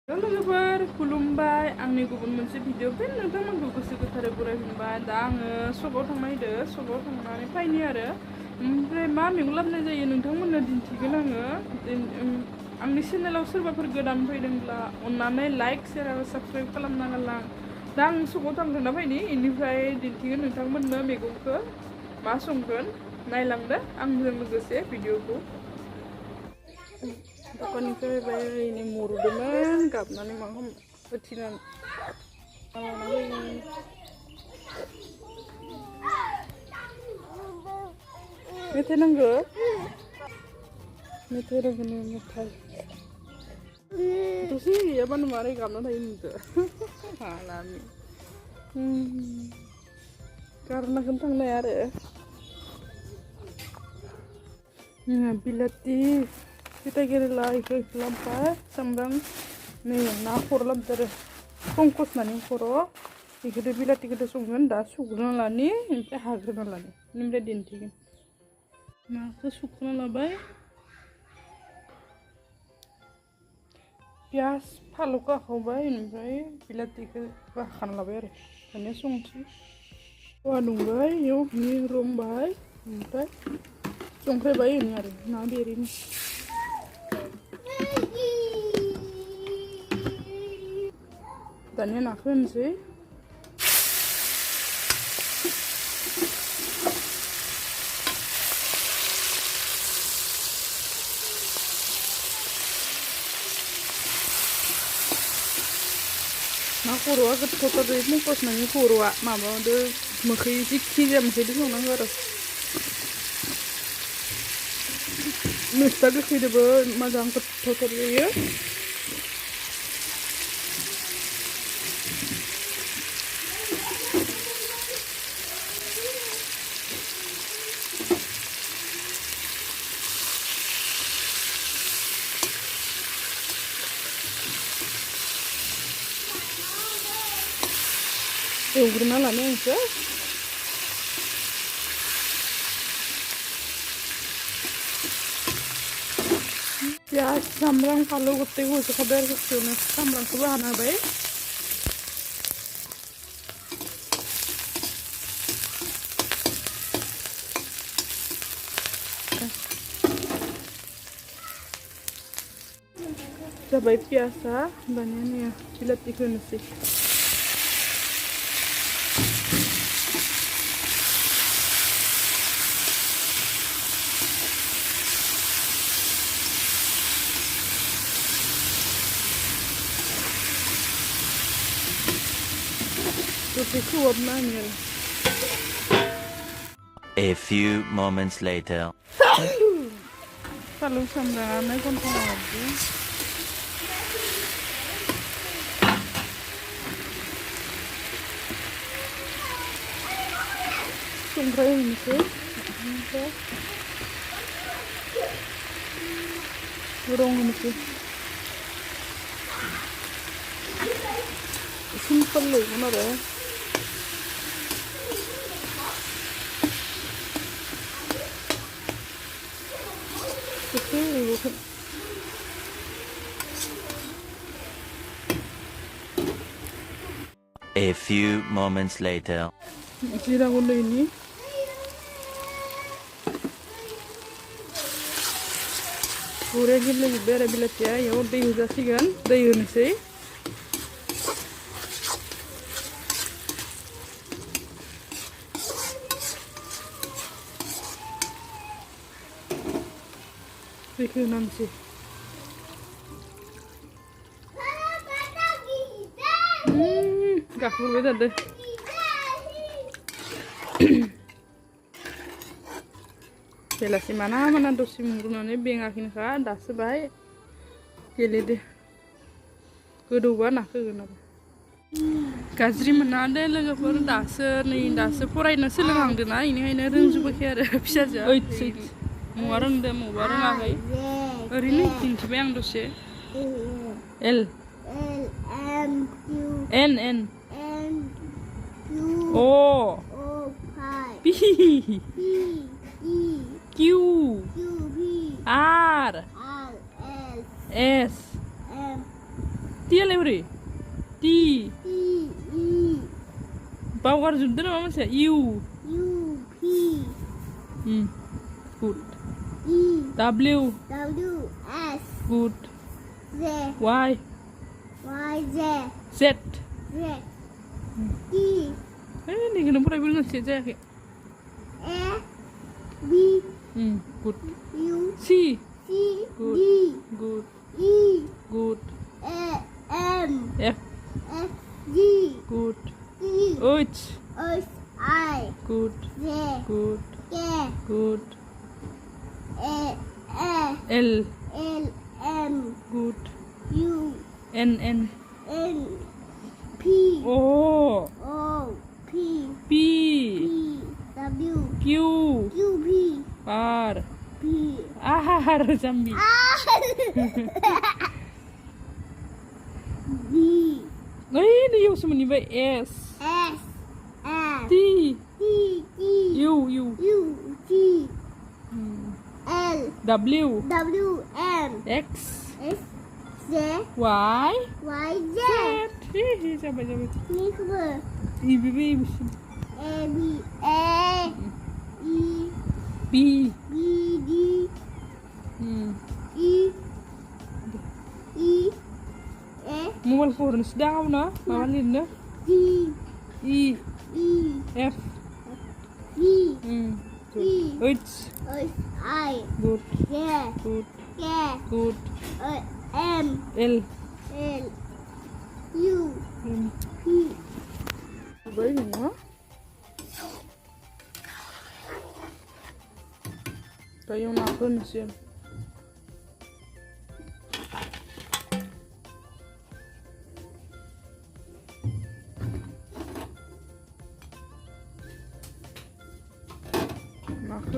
लोगोफोर खुलुमबाय आंनि गुबुन मोनसे भिडिअ फिन नोंथांमोनखौ गोसो गोथारै बरायफिनबाय दा आङो सकाव थांनायदो सकाव थांनानै फायनि आरो ओमफ्राय मा मैगं लाबोनाय जायो नोंथांमोननो दिन्थिगोन आङो आंनि चेनेलाव सोरबाफोर गोदान फैदोंब्ला अननानै लाइक शेयार आरो साबस्क्राइब खालामना गालां दा आं सकाव थांना फैनि इनिफ्राय दिन्थिगोन नोंथांमोननो मैगंखौ मा संगोन नायलांदो आंजों लोगोसे भिडिअखौ दखाननिफ्राय बायनो मुरुदोंमोन गाबनानै मा होथिनानै मेथाइ नांगौ मेथाइ रोंगोन मेथाइ दसे गैयाबानो मारै गाबना थायो नुदो हालामि गारनाखौनो थांनाय आरो बिलाथि फिथाइ केरेला इखो लाबोबाय सामब्राम नै ना खर' लाबोदो आरो संकसनानै खर' बेखौथ' बिलाथिखौथ' संगोन दा सुग्रोना लानि ओमफ्राय हाग्रोना लानि ओमफ्राय दिन्थिगोन नाखौ सुखाना लाबाय पियास फालौखौ हाखावबाय ओमफ्राय बिलाथिखौ हाखाना लाबाय आरो दानिया संसै औवा दुंबाय इयाव रंबाय ओमफ्राय संख्रायबाय ओरैनो आरो ना बेरेनि दानिया नाखौ होनोसै ना खर'आ गोथावथार मखसनायनि खर'आ माबादो मोखै जिखि जाया मोखैदो संनांगौ आरो मैस्था गोखैदोबो मोजां गोथावथार जायो एवग्रोना लानो आंसो पियाज सामब्राम फालौ गत्तेखौ होजोबखाबाय आरो गोसोआवनो सामब्रामखौबो हाना होबाय जाबाय पियासा दानिया नै बिलाथिखौ होनोसै A few moments later. Falu sambalnya konten lagi. Sungguh ini sih. Burung ini sih. Simple loh, mana deh? A few moments later. Jirang ulo ini. Pura gila bera bilat ya, ya udah hujasikan, dah ini sih. Bikin sih. Gak perlu beda deh. Jelas di mana dosi murunannya bengakin kan, dah sebaik. Gile deh. Kedua nak kenapa? Gazri mana ada lagi baru dasar nih dasar porai nasi lengang deh nah ini hanya renju pakai ada bisa aja. Muarang deh muarang agai. Hari ini tinju yang dosi. L N O P Q R S Tiaलाय बोरै T E बावगारजोबदो नामा मानसिया U U P good E W W S good Z Y Y Z Z Z E ini kenapa fरायबो रोङासै जायाखै A B good U C C good D good E good A M F F G good E H H I good Z good K good A L L M good U N N P O O P P P W Q Q P R P R jambi B ini yang semuanya S S F T T T U U T L W W M X S Z Y Y Z Hihi, siapa ini apa? Ibu A B A E B B D E E A mobile phone down na mawalin na D E E F E E H H I good J good K good M L L U P Baik ni ha kayo na ako na siya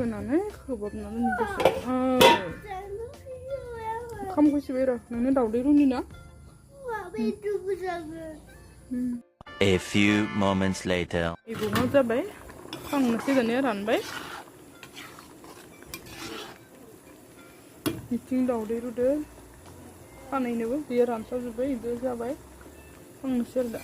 나는 흡업나는 이것이 감고시 왜라 너는 다우리로니나 A few moments later. 이거 먼저 봐. 강 시간에 안 봐. 미팅 다우리로데 하나이네고 비어 안 써줘 봐. 이거 잡아. 강 시간다.